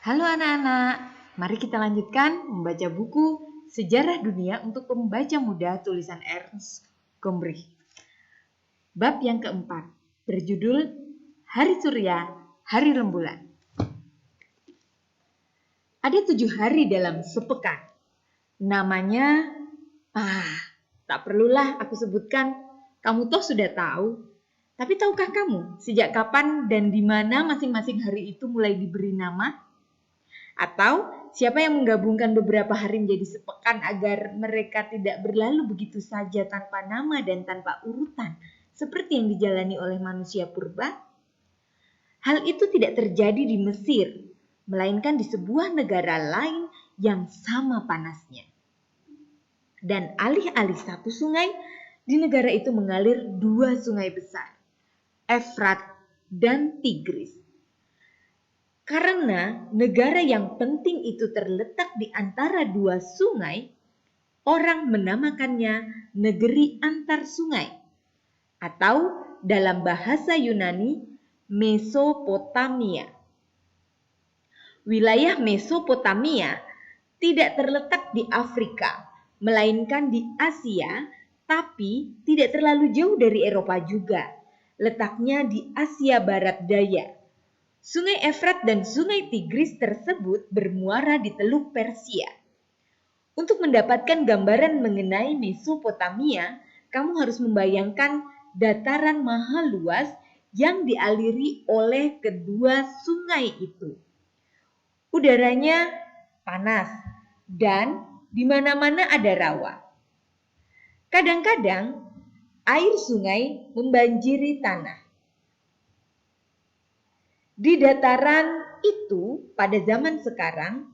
Halo anak-anak, mari kita lanjutkan membaca buku Sejarah Dunia untuk Pembaca Muda tulisan Ernst Gombrich. Bab yang keempat, berjudul Hari Surya, Hari Rembulan. Ada 7 hari dalam sepekan. Namanya, tak perlulah aku sebutkan, kamu toh sudah tahu. Tapi tahukah kamu sejak kapan dan di mana masing-masing hari itu mulai diberi nama? Atau siapa yang menggabungkan beberapa hari menjadi sepekan agar mereka tidak berlalu begitu saja tanpa nama dan tanpa urutan seperti yang dijalani oleh manusia purba? Hal itu tidak terjadi di Mesir, melainkan di sebuah negara lain yang sama panasnya. Dan alih-alih satu sungai, di negara itu mengalir 2 sungai besar, Efrat dan Tigris. Karena negara yang penting itu terletak di antara 2 sungai, orang menamakannya negeri antar sungai, atau dalam bahasa Yunani, Mesopotamia. Wilayah Mesopotamia tidak terletak di Afrika, melainkan di Asia, tapi tidak terlalu jauh dari Eropa juga. Letaknya di Asia Barat Daya. Sungai Efrat dan Sungai Tigris tersebut bermuara di Teluk Persia. Untuk mendapatkan gambaran mengenai Mesopotamia, kamu harus membayangkan dataran maha luas yang dialiri oleh kedua sungai itu. Udaranya panas dan di mana-mana ada rawa. Kadang-kadang air sungai membanjiri tanah. Di dataran itu pada zaman sekarang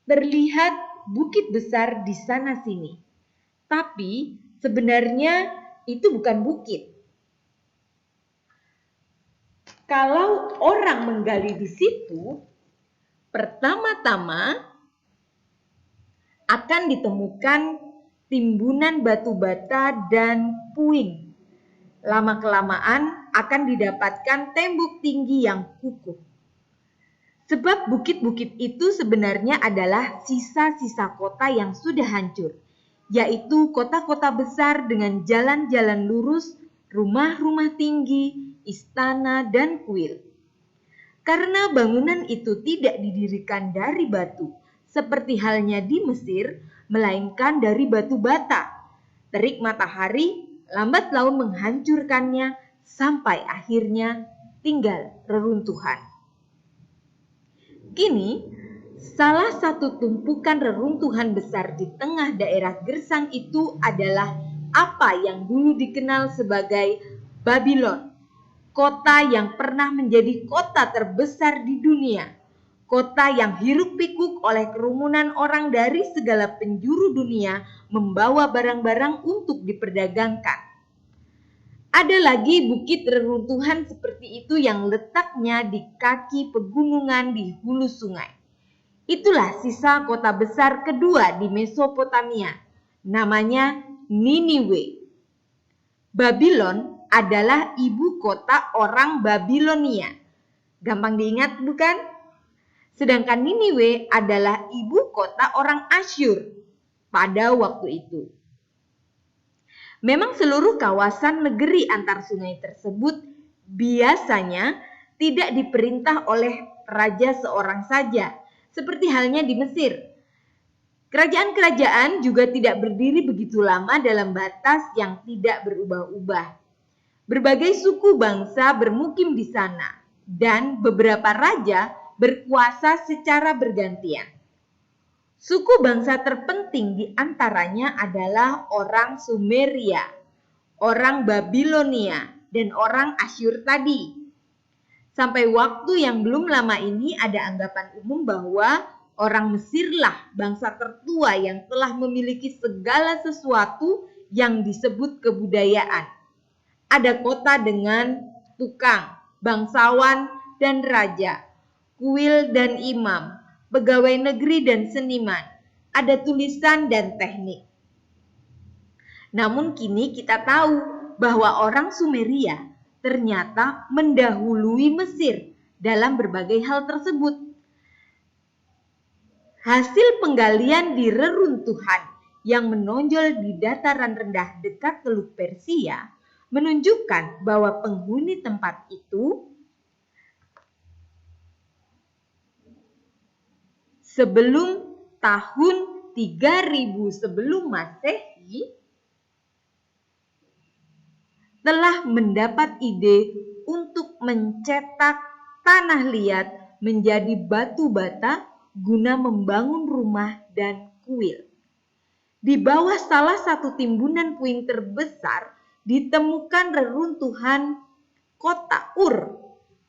terlihat bukit besar di sana-sini. Tapi sebenarnya itu bukan bukit. Kalau orang menggali di situ, pertama-tama akan ditemukan timbunan batu bata dan puing. Lama-kelamaan akan didapatkan tembok tinggi yang kukuh. Sebab bukit-bukit itu sebenarnya adalah sisa-sisa kota yang sudah hancur, yaitu kota-kota besar dengan jalan-jalan lurus, rumah-rumah tinggi, istana, dan kuil. Karena bangunan itu tidak didirikan dari batu, seperti halnya di Mesir, melainkan dari batu bata. Terik matahari lambat laun menghancurkannya sampai akhirnya tinggal reruntuhan. Kini, salah satu tumpukan reruntuhan besar di tengah daerah gersang itu adalah apa yang dulu dikenal sebagai Babylon, kota yang pernah menjadi kota terbesar di dunia, kota yang hiruk-pikuk oleh kerumunan orang dari segala penjuru dunia membawa barang-barang untuk diperdagangkan. Ada lagi bukit reruntuhan seperti itu yang letaknya di kaki pegunungan di hulu sungai. Itulah sisa kota besar kedua di Mesopotamia, namanya Niniwe. Babylon adalah ibu kota orang Babilonia. Gampang diingat bukan? Sedangkan Niniwe adalah ibu kota orang Asyur pada waktu itu. Memang seluruh kawasan negeri antar sungai tersebut biasanya tidak diperintah oleh raja seorang saja, seperti halnya di Mesir. Kerajaan-kerajaan juga tidak berdiri begitu lama dalam batas yang tidak berubah-ubah. Berbagai suku bangsa bermukim di sana, dan beberapa raja berkuasa secara bergantian. Suku bangsa terpenting di antaranya adalah orang Sumeria, orang Babilonia, dan orang Asyur tadi. Sampai waktu yang belum lama ini ada anggapan umum bahwa orang Mesirlah bangsa tertua yang telah memiliki segala sesuatu yang disebut kebudayaan. Ada kota dengan tukang, bangsawan, dan raja, kuil dan imam, pegawai negeri dan seniman, ada tulisan dan teknik. Namun kini kita tahu bahwa orang Sumeria ternyata mendahului Mesir dalam berbagai hal tersebut. Hasil penggalian di reruntuhan yang menonjol di dataran rendah dekat Teluk Persia menunjukkan bahwa penghuni tempat itu sebelum tahun 3000 sebelum Masehi telah mendapat ide untuk mencetak tanah liat menjadi batu bata guna membangun rumah dan kuil. Di bawah salah satu timbunan puing terbesar ditemukan reruntuhan kota Ur,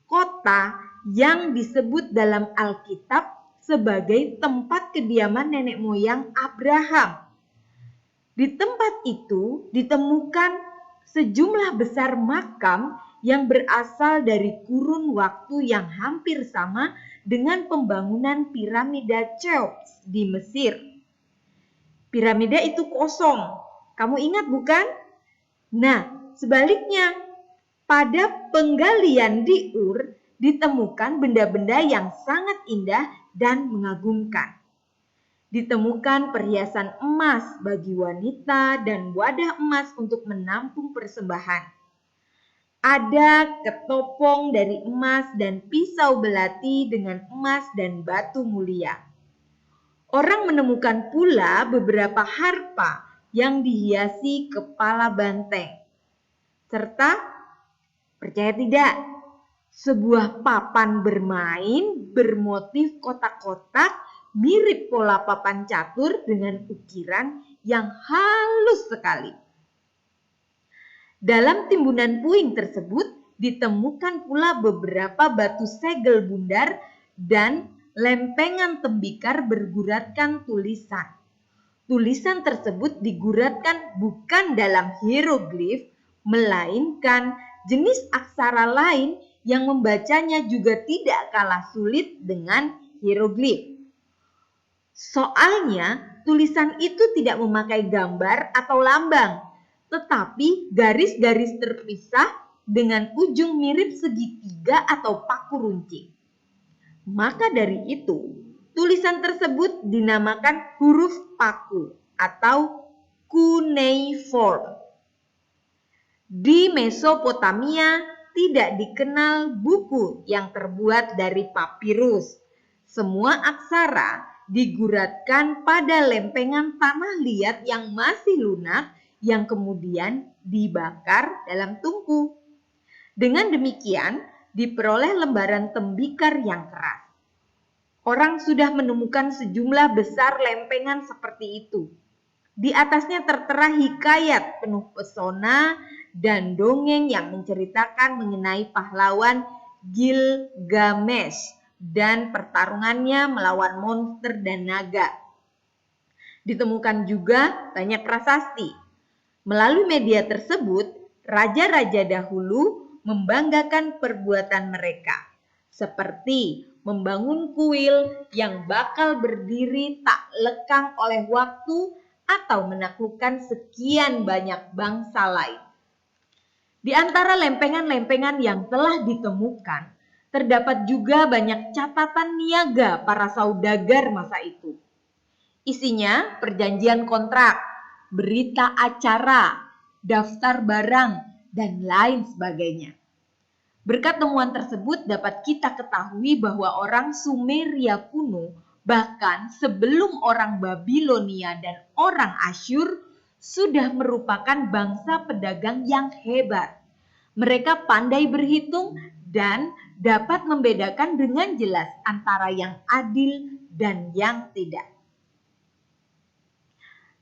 kota yang disebut dalam Alkitab sebagai tempat kediaman nenek moyang Abraham. Di tempat itu ditemukan sejumlah besar makam yang berasal dari kurun waktu yang hampir sama dengan pembangunan piramida Cheops di Mesir. Piramida itu kosong. Kamu ingat bukan? Nah, sebaliknya, pada penggalian di Ur ditemukan benda-benda yang sangat indah dan mengagumkan. Ditemukan perhiasan emas bagi wanita dan wadah emas untuk menampung persembahan. Ada ketopong dari emas dan pisau belati dengan emas dan batu mulia. Orang menemukan pula beberapa harpa yang dihiasi kepala banteng. Serta, percaya tidak, sebuah papan bermain bermotif kotak-kotak mirip pola papan catur dengan ukiran yang halus sekali. Dalam timbunan puing tersebut ditemukan pula beberapa batu segel bundar dan lempengan tembikar berguratkan tulisan. Tulisan tersebut diguratkan bukan dalam hieroglif, melainkan jenis aksara lain yang membacanya juga tidak kalah sulit dengan hieroglif. Soalnya, tulisan itu tidak memakai gambar atau lambang, tetapi garis-garis terpisah dengan ujung mirip segitiga atau paku runcing. Maka dari itu, tulisan tersebut dinamakan huruf paku atau cuneiform. Di Mesopotamia tidak dikenal buku yang terbuat dari papirus. Semua aksara diguratkan pada lempengan tanah liat yang masih lunak yang kemudian dibakar dalam tungku. Dengan demikian, diperoleh lembaran tembikar yang keras. Orang sudah menemukan sejumlah besar lempengan seperti itu. Di atasnya tertera hikayat penuh pesona dan dongeng yang menceritakan mengenai pahlawan Gilgamesh dan pertarungannya melawan monster dan naga. Ditemukan juga banyak prasasti. Melalui media tersebut, raja-raja dahulu membanggakan perbuatan mereka, seperti membangun kuil yang bakal berdiri tak lekang oleh waktu atau menaklukkan sekian banyak bangsa lain. Di antara lempengan-lempengan yang telah ditemukan, terdapat juga banyak catatan niaga para saudagar masa itu. Isinya perjanjian kontrak, berita acara, daftar barang, dan lain sebagainya. Berkat temuan tersebut dapat kita ketahui bahwa orang Sumeria kuno, bahkan sebelum orang Babilonia dan orang Asyur, sudah merupakan bangsa pedagang yang hebat. Mereka pandai berhitung dan dapat membedakan dengan jelas antara yang adil dan yang tidak.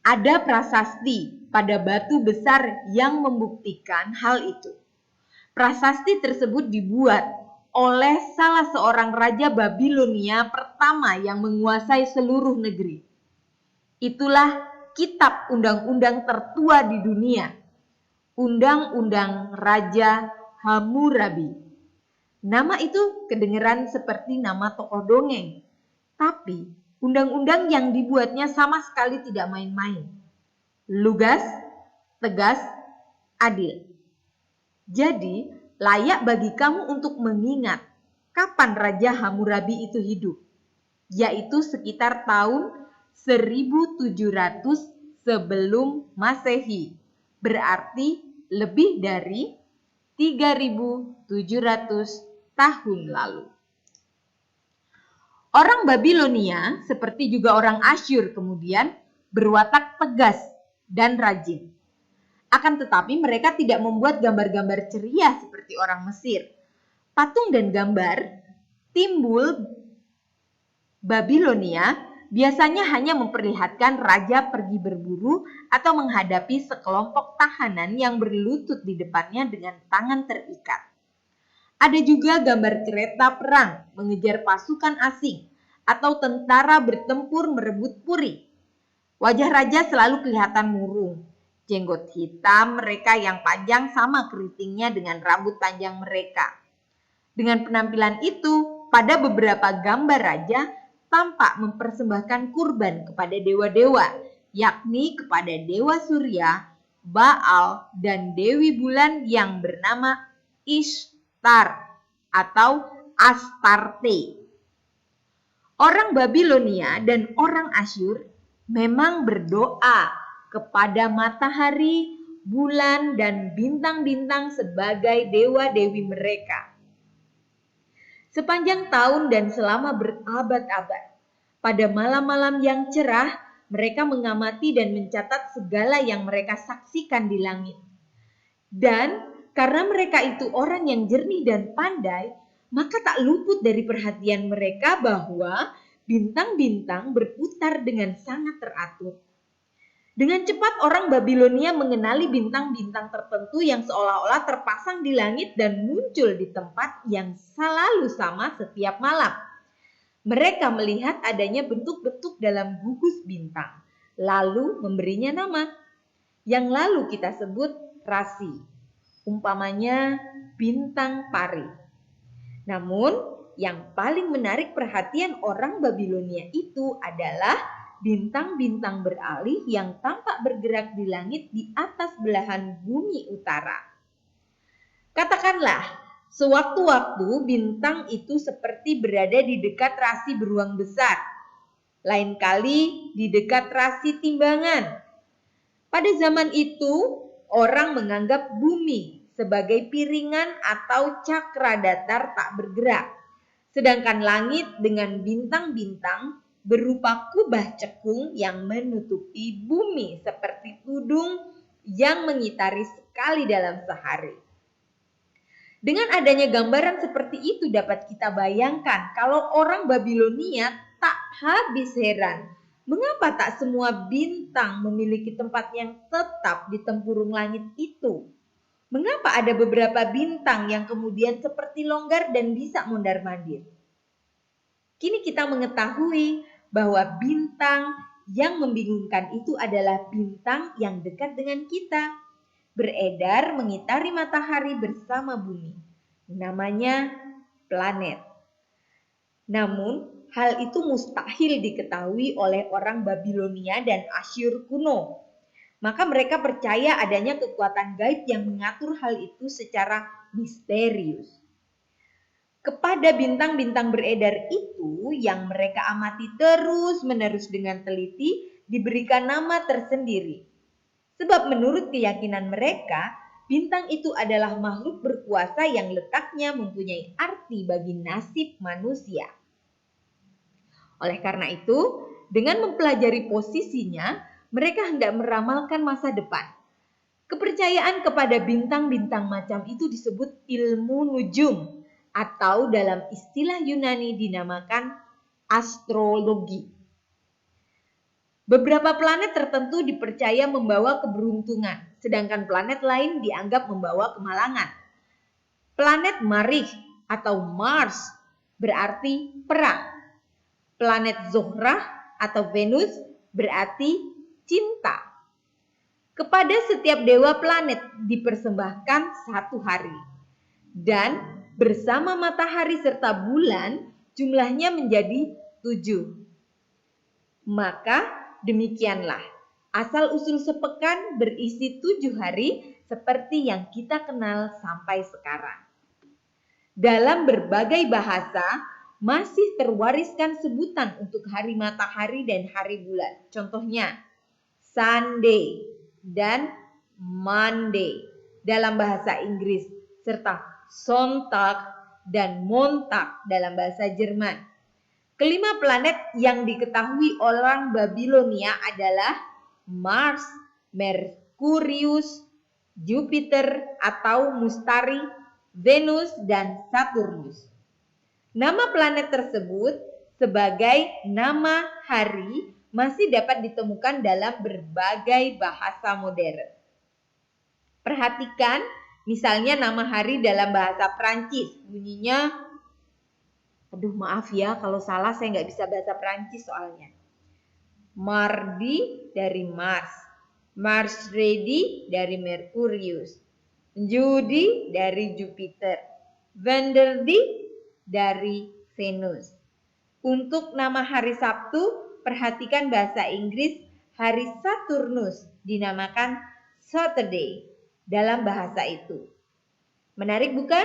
Ada prasasti pada batu besar yang membuktikan hal itu. Prasasti tersebut dibuat oleh salah seorang raja Babilonia pertama yang menguasai seluruh negeri. Itulah kitab undang-undang tertua di dunia, Undang-Undang Raja Hammurabi. Nama itu kedengeran seperti nama tokoh dongeng, tapi undang-undang yang dibuatnya sama sekali tidak main-main. Lugas, tegas, adil. Jadi, layak bagi kamu untuk mengingat kapan Raja Hammurabi itu hidup. yaitu sekitar tahun 1700 sebelum Masehi, berarti lebih dari 3700 tahun lalu. Orang Babilonia, seperti juga orang Asyur kemudian, berwatak tegas dan rajin. Akan tetapi mereka tidak membuat gambar-gambar ceria seperti orang Mesir. Patung dan gambar timbul Babilonia biasanya hanya memperlihatkan raja pergi berburu atau menghadapi sekelompok tahanan yang berlutut di depannya dengan tangan terikat. Ada juga gambar kereta perang mengejar pasukan asing atau tentara bertempur merebut puri. Wajah raja selalu kelihatan murung. Jenggot hitam mereka yang panjang sama keritingnya dengan rambut panjang mereka. Dengan penampilan itu, pada beberapa gambar raja tampak mempersembahkan kurban kepada dewa-dewa, yakni kepada dewa Surya, Baal, dan Dewi Bulan yang bernama Ishtar atau Astarte. Orang Babilonia dan orang Asyur memang berdoa kepada matahari, bulan, dan bintang-bintang sebagai dewa-dewi mereka. Sepanjang tahun dan selama berabad-abad, pada malam-malam yang cerah, mereka mengamati dan mencatat segala yang mereka saksikan di langit. Dan karena mereka itu orang yang jernih dan pandai, maka tak luput dari perhatian mereka bahwa bintang-bintang berputar dengan sangat teratur. Dengan cepat orang Babilonia mengenali bintang-bintang tertentu yang seolah-olah terpasang di langit dan muncul di tempat yang selalu sama setiap malam. Mereka melihat adanya bentuk-bentuk dalam gugus bintang, lalu memberinya nama, yang lalu kita sebut rasi. Umpamanya bintang pari. Namun, yang paling menarik perhatian orang Babilonia itu adalah bintang-bintang beralih yang tampak bergerak di langit di atas belahan bumi utara. Katakanlah, sewaktu-waktu bintang itu seperti berada di dekat rasi beruang besar, lain kali di dekat rasi timbangan. Pada zaman itu, orang menganggap bumi sebagai piringan atau cakra datar tak bergerak. Sedangkan langit dengan bintang-bintang berupa kubah cekung yang menutupi bumi seperti tudung yang mengitari sekali dalam sehari. Dengan adanya gambaran seperti itu dapat kita bayangkan kalau orang Babilonia tak habis heran. Mengapa tak semua bintang memiliki tempat yang tetap di tempurung langit itu? Mengapa ada beberapa bintang yang kemudian seperti longgar dan bisa mondar-mandir? Kini kita mengetahui bahwa bintang yang membingungkan itu adalah bintang yang dekat dengan kita, beredar mengitari matahari bersama bumi. Namanya planet. Namun, hal itu mustahil diketahui oleh orang Babilonia dan Asyur kuno. Maka mereka percaya adanya kekuatan gaib yang mengatur hal itu secara misterius. Kepada bintang-bintang beredar itu yang mereka amati terus-menerus dengan teliti diberikan nama tersendiri. Sebab menurut keyakinan mereka, bintang itu adalah makhluk berkuasa yang letaknya mempunyai arti bagi nasib manusia. Oleh karena itu, dengan mempelajari posisinya, mereka hendak meramalkan masa depan. Kepercayaan kepada bintang-bintang macam itu disebut ilmu nujum atau dalam istilah Yunani dinamakan astrologi. Beberapa planet tertentu dipercaya membawa keberuntungan, sedangkan planet lain dianggap membawa kemalangan. Planet Marikh atau Mars berarti perang. Planet Zohrah atau Venus berarti cinta. Kepada setiap dewa planet dipersembahkan satu hari. Dan bersama matahari serta bulan jumlahnya menjadi 7. Maka demikianlah asal-usul sepekan berisi 7 hari seperti yang kita kenal sampai sekarang. Dalam berbagai bahasa, masih terwariskan sebutan untuk hari matahari dan hari bulan. Contohnya, Sunday dan Monday dalam bahasa Inggris, serta Sonntag dan Montag dalam bahasa Jerman. Kelima planet yang diketahui orang Babilonia adalah Mars, Merkurius, Jupiter atau Mustari, Venus, dan Saturnus. Nama planet tersebut sebagai nama hari masih dapat ditemukan dalam berbagai bahasa modern. Perhatikan misalnya nama hari dalam bahasa Prancis, bunyinya, aduh maaf ya kalau salah, saya nggak bisa bahasa Prancis soalnya. Mardi dari Mars, Marstredi dari Merkurius, Judi dari Jupiter, Venderdi dari Venus. Untuk nama hari Sabtu, perhatikan bahasa Inggris, hari Saturnus dinamakan Saturday dalam bahasa itu. Menarik bukan?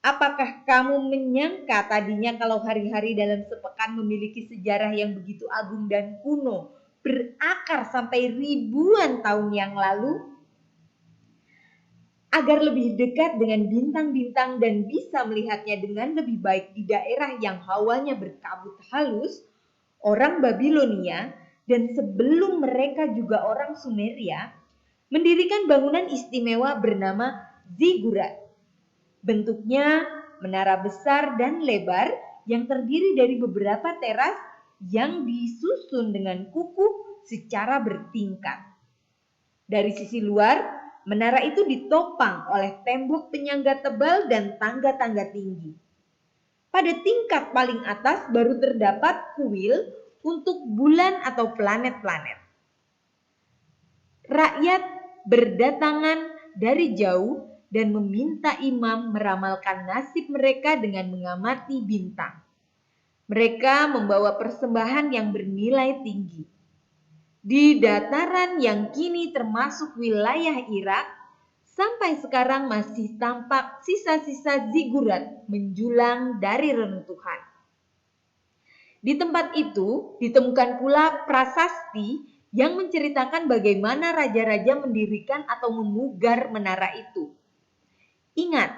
Apakah kamu menyangka tadinya kalau hari-hari dalam sepekan memiliki sejarah yang begitu agung dan kuno, berakar sampai ribuan tahun yang lalu? Agar lebih dekat dengan bintang-bintang dan bisa melihatnya dengan lebih baik di daerah yang hawanya berkabut halus, orang Babilonia dan sebelum mereka juga orang Sumeria mendirikan bangunan istimewa bernama zigurat. Bentuknya menara besar dan lebar yang terdiri dari beberapa teras yang disusun dengan kuku secara bertingkat. Dari sisi luar, menara itu ditopang oleh tembok penyangga tebal dan tangga-tangga tinggi. Pada tingkat paling atas baru terdapat kuil untuk bulan atau planet-planet. Rakyat berdatangan dari jauh dan meminta imam meramalkan nasib mereka dengan mengamati bintang. Mereka membawa persembahan yang bernilai tinggi. Di dataran yang kini termasuk wilayah Irak, sampai sekarang masih tampak sisa-sisa zigurat menjulang dari reruntuhan. Di tempat itu ditemukan pula prasasti yang menceritakan bagaimana raja-raja mendirikan atau memugar menara itu. Ingat,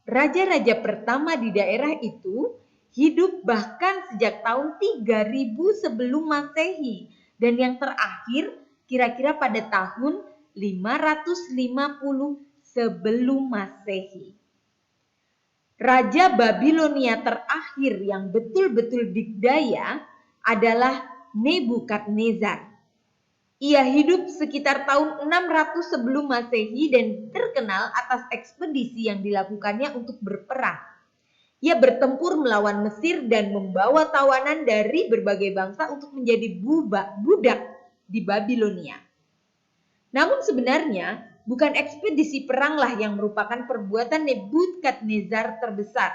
raja-raja pertama di daerah itu hidup bahkan sejak tahun 3000 sebelum Masehi. Dan yang terakhir kira-kira pada tahun 550 sebelum Masehi. Raja Babilonia terakhir yang betul-betul dikdaya adalah Nebukadnezar. Ia hidup sekitar tahun 600 sebelum Masehi dan terkenal atas ekspedisi yang dilakukannya untuk berperang. Ia bertempur melawan Mesir dan membawa tawanan dari berbagai bangsa untuk menjadi budak di Babilonia. Namun sebenarnya bukan ekspedisi peranglah yang merupakan perbuatan Nebukadnezar terbesar,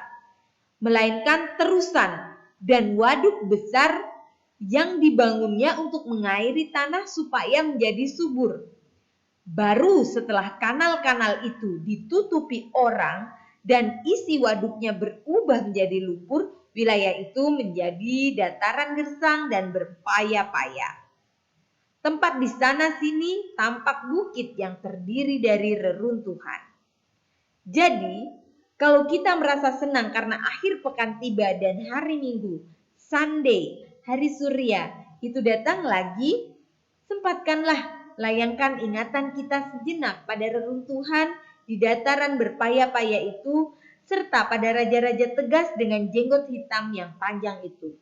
melainkan terusan dan waduk besar yang dibangunnya untuk mengairi tanah supaya menjadi subur. Baru setelah kanal-kanal itu ditutupi orang dan isi waduknya berubah menjadi lumpur, wilayah itu menjadi dataran gersang dan berpaya-paya. Tempat di sana sini tampak bukit yang terdiri dari reruntuhan. Jadi, kalau kita merasa senang karena akhir pekan tiba dan hari Minggu, Sunday, hari surya, itu datang lagi, sempatkanlah layangkan ingatan kita sejenak pada reruntuhan di dataran berpaya-paya itu, serta pada raja-raja tegas dengan jenggot hitam yang panjang itu.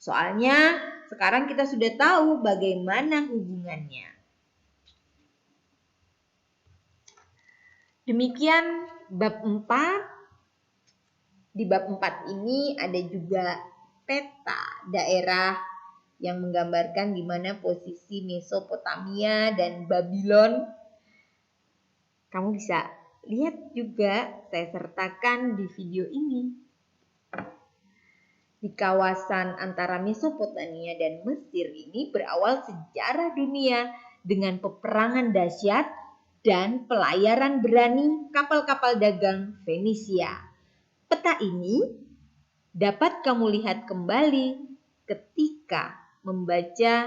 Soalnya sekarang kita sudah tahu bagaimana hubungannya. Demikian bab 4. Di bab 4 ini ada juga peta daerah yang menggambarkan di mana posisi Mesopotamia dan Babylon. Kamu bisa lihat juga, saya sertakan di video ini. Di kawasan antara Mesopotamia dan Mesir ini berawal sejarah dunia dengan peperangan dahsyat dan pelayaran berani kapal-kapal dagang Fenisia. Peta ini dapat kamu lihat kembali ketika membaca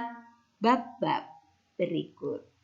bab-bab berikut.